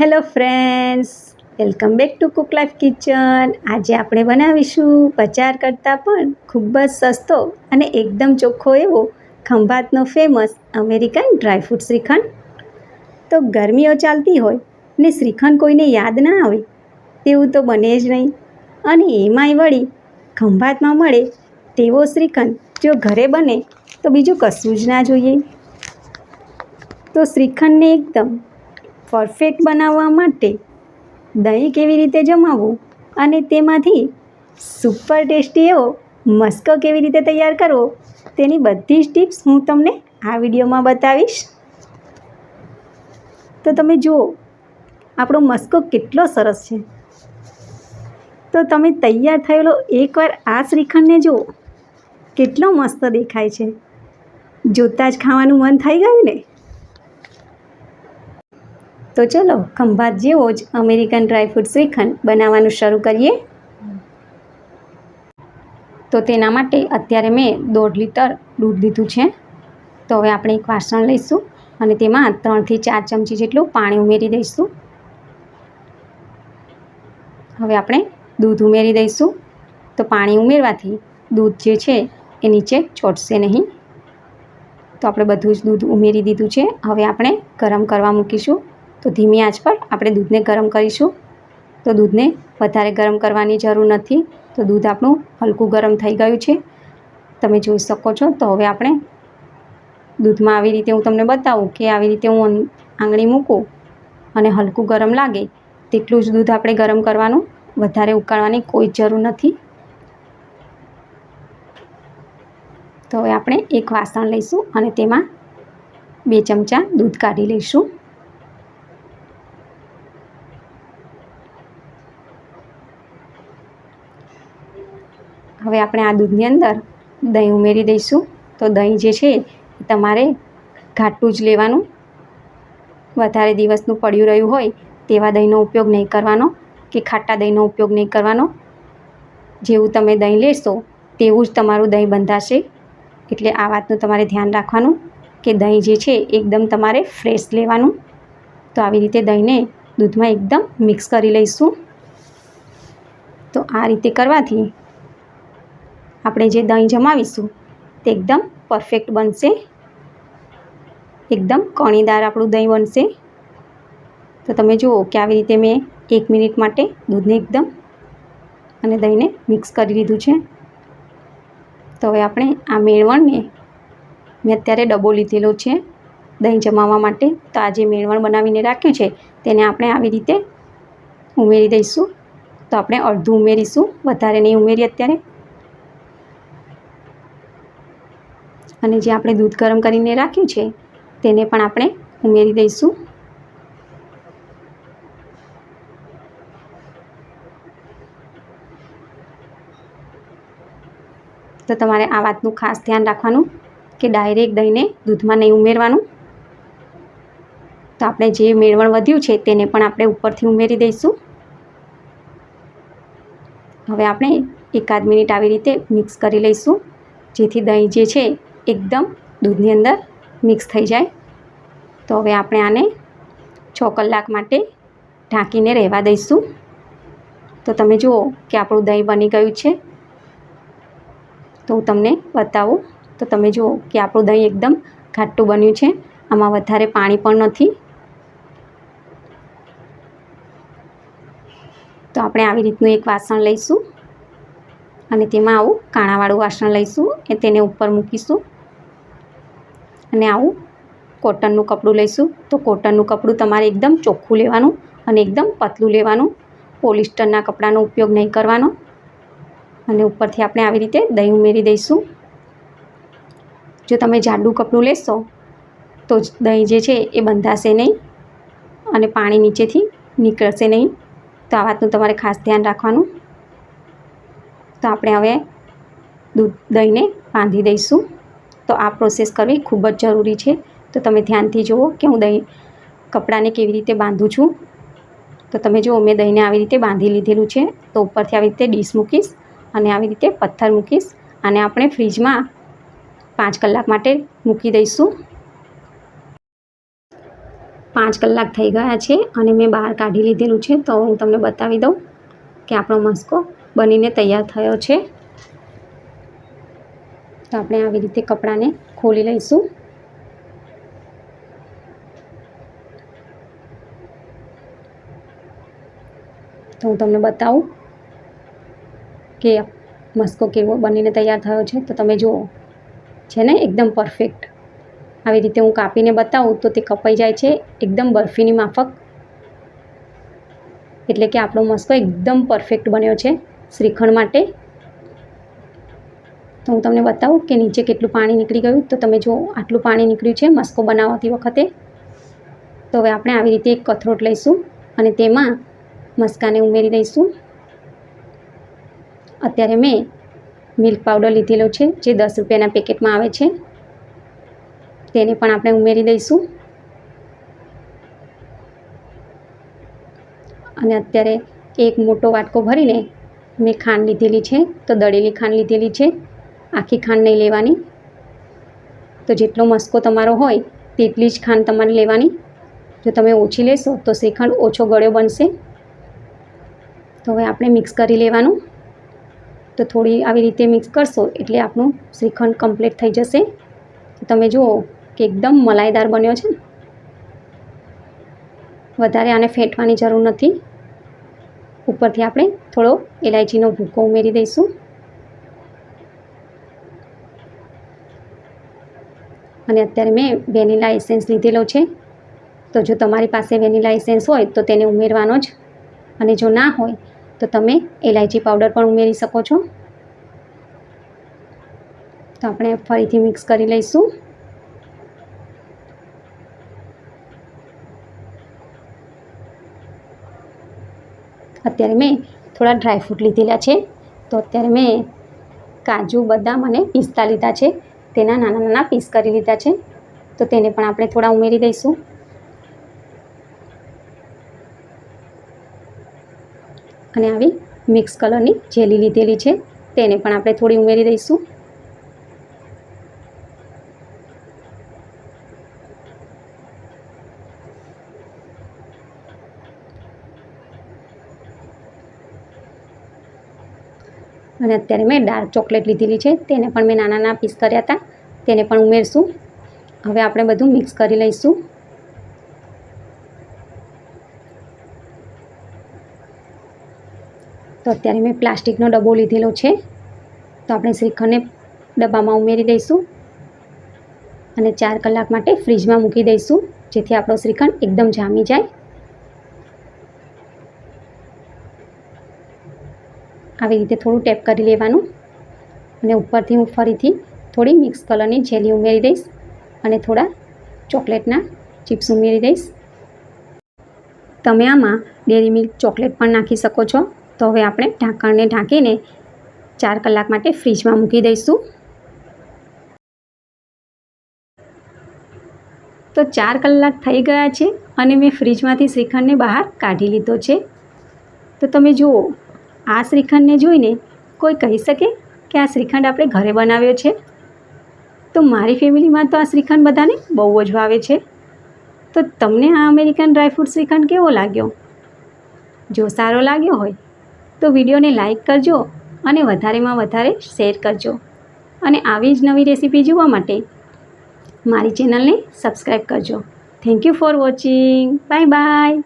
Hello friends, welcome back to cook life kitchen. આજે આપણે બનાવીશું બજાર કરતાં પણ ખૂબ જ સસ્તો અને એકદમ ચોખ્ખો એવો ખંભાતનો ફેમસ અમેરિકન ડ્રાયફ્રૂટ શ્રીખંડ. તો ગરમીઓ ચાલતી હોય ને શ્રીખંડ કોઈને યાદ ના આવે તેવું તો બને જ નહીં. અને એમાંય વળી ખંભાતમાં મળે તેવો શ્રીખંડ જો ઘરે બને તો બીજું કશું જ ના જોઈએ. તો શ્રીખંડને એકદમ પરફેક્ટ બનાવવા માટે દહીં કેવી રીતે જમાવવું અને તેમાંથી સુપર ટેસ્ટી એવો મસ્કો કેવી રીતે તૈયાર કરવો તેની બધી જ ટિપ્સ હું તમને આ વિડીયોમાં બતાવીશ. તો તમે જુઓ આપણો મસ્કો કેટલો સરસ છે. તો તમે તૈયાર થયેલો એકવાર આ શ્રીખંડને જુઓ, કેટલો મસ્ત દેખાય છે. જોતાં જ ખાવાનું મન થઈ ગયું ને. તો ચલો ખંભાત જેવો જ અમેરિકન ડ્રાયફ્રૂટ શ્રીખંડ બનાવવાનું શરૂ કરીએ. તો તેના માટે અત્યારે મેં 1.5 લીટર દૂધ લીધું છે. તો હવે આપણે એક વાસણ લઈશું અને તેમાં 3 થી 4 ચમચી જેટલું પાણી ઉમેરી દઈશું. હવે આપણે દૂધ ઉમેરી દઈશું. તો પાણી ઉમેરવાથી દૂધ જે છે એ નીચે ચોંટશે નહીં. તો આપણે બધું જ દૂધ ઉમેરી દીધું છે. હવે આપણે ગરમ કરવા મૂકીશું. તો ધીમી આંચ પર આપણે દૂધને ગરમ કરીશું. તો દૂધને વધારે ગરમ કરવાની જરૂર નથી. તો દૂધ આપણું હલકું ગરમ થઈ ગયું છે, તમે જોઈ શકો છો. તો હવે આપણે દૂધમાં આવી રીતે હું તમને બતાવું કે આવી રીતે હું આંગળી મૂકું અને હલકું ગરમ લાગે તેટલું જ દૂધ આપણે ગરમ કરવાનું, વધારે ઉકાળવાની કોઈ જરૂર નથી. તો હવે આપણે એક વાસણ લઈશું અને તેમાં 2 ચમચા દૂધ કાઢી લઈશું. હવે આપણે આ દૂધની અંદર દહીં ઉમેરી દઈશું. તો દહીં જે છે એ તમારે ઘાટું જ લેવાનું. વધારે દિવસનું પડ્યું રહ્યું હોય તેવા દહીંનો ઉપયોગ નહીં કરવાનો કે ખાટા દહીંનો ઉપયોગ નહીં કરવાનો. જેવું તમે દહીં લેશો તેવું જ તમારું દહીં બંધાશે. એટલે આ વાતનું તમારે ધ્યાન રાખવાનું કે દહીં જે છે એકદમ તમારે ફ્રેશ લેવાનું. તો આવી રીતે દહીંને દૂધમાં એકદમ મિક્સ કરી લઈશું. તો આ રીતે કરવાથી આપણે જે દહીં જમાવીશું તે એકદમ પરફેક્ટ બનશે. એકદમ કણીદાર આપણું દહીં બનશે. તો તમે જુઓ કે આવી રીતે મેં 1 મિનિટ માટે દૂધને એકદમ અને દહીંને મિક્સ કરી લીધું છે. તો હવે આપણે આ મેળવણને મેં અત્યારે ડબ્બો લીધેલો છે દહીં જમાવવા માટે. તો આ જે મેળવણ બનાવીને રાખ્યું છે તેને આપણે આવી રીતે ઉમેરી દઈશું. તો આપણે અડધું ઉમેરીશું, વધારે નહીં ઉમેરીએ અત્યારે. અને જે આપણે દૂધ ગરમ કરીને રાખ્યું છે તેને પણ આપણે ઉમેરી દઈશું. તો તમારે આ વાતનું ખાસ ધ્યાન રાખવાનું કે ડાયરેક્ટ દહીંને દૂધમાં નહીં ઉમેરવાનું. તો આપણે જે મેળવણ વધ્યું છે તેને પણ આપણે ઉપરથી ઉમેરી દઈશું. હવે આપણે 1-8 મિનિટ આવી રીતે મિક્સ કરી લઈશું, જેથી દહીં જે છે એકદમ દૂધની અંદર મિક્સ થઈ જાય. તો હવે આપણે આને 6 કલાક માટે ઢાંકીને રહેવા દઈશું. તો તમે જુઓ કે આપણું દહીં બની ગયું છે. તો હું તમને બતાવું. તો તમે જુઓ કે આપણું દહીં એકદમ ઘાટું બન્યું છે. આમાં વધારે પાણી પણ નથી. તો આપણે આવી રીતનું એક વાસણ લઈશું અને તેમાં આવું કાણાવાળું વાસણ લઈશું એ તેને ઉપર મૂકીશું. અને આવું કોટનનું કપડું લઈશું. તો કોટનનું કપડું તમારે એકદમ ચોખ્ખું લેવાનું અને એકદમ પતલું લેવાનું. પોલિસ્ટરના કપડાનો ઉપયોગ નહીં કરવાનો. અને ઉપરથી આપણે આવી રીતે દહીં ઉમેરી દઈશું. જો તમે જાડું કપડું લેશો તો જ દહીં જે છે એ બંધાશે નહીં અને પાણી નીચેથી નીકળશે નહીં. તો આ વાતનું તમારે ખાસ ધ્યાન રાખવાનું. તો આપણે હવે દહીંને બાંધી દઈશું. તો આ પ્રોસેસ કરવી ખૂબ જ જરૂરી છે. તો તમે ધ્યાનથી જુઓ કે હું દહીં કપડાને કેવી રીતે બાંધું છું. તો તમે જુઓ મેં દહીંને આવી રીતે બાંધી લીધેલું છે. તો ઉપરથી આવી રીતે ડીશ મૂકીશ અને આવી રીતે પથ્થર મૂકીશ. અને આપણે ફ્રીજમાં 5 કલાક માટે મૂકી દઈશું. 5 કલાક થઈ ગયા છે અને મેં બહાર કાઢી લીધેલું છે. તો હું તમને બતાવી દઉં કે આપણો મસ્કો બનીને તૈયાર થયો છે. તો આપણે આવી રીતે કપડાને ખોલી લઈશું. તો હું તમને બતાવું કે મસ્કો કેવો બનીને તૈયાર થયો છે. તો તમે જુઓ છે ને એકદમ પરફેક્ટ. આવી રીતે હું કાપીને બતાવું તો તે કપાઈ જાય છે એકદમ બરફીની માફક. એટલે કે આપણો મસ્કો એકદમ પરફેક્ટ બન્યો છે શ્રીખંડ માટે. તો હું તમને બતાવું કે નીચે કેટલું પાણી નીકળી ગયું. તો તમે જુઓ આટલું પાણી નીકળ્યું છે મસ્કો બનાવતી વખતે. તો હવે આપણે આવી રીતે એક કથરોટ લઈશું અને તેમાં મસ્કાને ઉમેરી દઈશું. અત્યારે મેં મિલ્ક પાવડર લીધેલો છે જે 10 રૂપિયાના પેકેટમાં આવે છે. તેને પણ આપણે ઉમેરી દઈશું. અને અત્યારે એક મોટો વાટકો ભરીને મેં ખાંડ લીધેલી છે. તો દળેલી ખાંડ લીધેલી છે, આખી ખાંડ નહીં લેવાની. તો જેટલો મસ્કો તમારો હોય તેટલી જ ખાંડ તમારે લેવાની. જો તમે ઓછી લેશો તો શ્રીખંડ ઓછો ગળ્યો બનશે. તો હવે આપણે મિક્સ કરી લેવાનું. તો થોડી આવી રીતે મિક્સ કરશો એટલે આપણું શ્રીખંડ કમ્પ્લીટ થઈ જશે. તો તમે જુઓ કે એકદમ મલાઈદાર બન્યો છે. વધારે આને ફેંટવાની જરૂર નથી. ઉપરથી આપણે થોડો ઇલાયચીનો ભૂકો ઉમેરી દઈશું. અને અત્યારે મેં વેનીલા એસેન્સ લીધેલો છે. તો જો તમારી પાસે વેનીલા એસેન્સ હોય તો તેને ઉમેરવાનો જ, અને જો ના હોય તો તમે ઇલાયચી પાવડર પણ ઉમેરી શકો છો. તો આપણે ફરીથી મિક્સ કરી લઈશું. અત્યારે મેં થોડા ડ્રાયફ્રૂટ લીધેલા છે. તો અત્યારે મેં કાજુ, બદામ અને પિસ્તા લીધા છે. તેના નાના નાના પીસ કરી લીધા છે. તો તેને પણ આપણે થોડા ઉમેરી દઈશું. અને આવી મિક્સ કલરની જેલી લીધેલી છે તેને પણ આપણે થોડી ઉમેરી દઈશું. અને અત્યારે મેં ડાર્ક ચોકલેટ લીધેલી છે. તેને પણ મેં નાના નાના પીસ કર્યા હતા. તેને પણ ઉમેરશું. હવે આપણે બધું મિક્સ કરી લઈશું. તો અત્યારે મેં પ્લાસ્ટિકનો ડબ્બો લીધેલો છે. તો આપણે શ્રીખંડને ડબ્બામાં ઉમેરી દઈશું અને 4 કલાક માટે ફ્રીજમાં મૂકી દઈશું, જેથી આપણો શ્રીખંડ એકદમ જામી જાય. આવી રીતે થોડું ટેપ કરી લેવાનું. અને ઉપરથી હું ફરીથી થોડી મિક્સ કલરની જેલી ઉમેરી દઈશ અને થોડા ચોકલેટના ચિપ્સ ઉમેરી દઈશ. તમે આમાં ડેરી મિલ્ક ચોકલેટ પણ નાખી શકો છો. તો હવે આપણે ઢાંકણને ઢાંકીને 4 કલાક માટે ફ્રીજમાં મૂકી દઈશું. તો 4 કલાક થઈ ગયા છે અને મેં ફ્રીજમાંથી શ્રીખંડને બહાર કાઢી લીધો છે. તો તમે જુઓ, આ શ્રીખંડને જોઈને કોઈ કહી શકે કે આ શ્રીખંડ આપણે ઘરે બનાવ્યો છે? તો મારી ફેમિલીમાં તો આ શ્રીખંડ બધાને બહુ જ ભાવે છે. તો તમને આ અમેરિકન ડ્રાયફ્રૂટ શ્રીખંડ કેવો લાગ્યો? જો સારો લાગ્યો હોય તો વિડીયોને લાઈક કરજો અને વધારેમાં વધારે શેર કરજો. અને આવી જ નવી રેસીપી જોવા માટે મારી ચેનલને સબસ્ક્રાઈબ કરજો. Thank you for watching. Bye bye.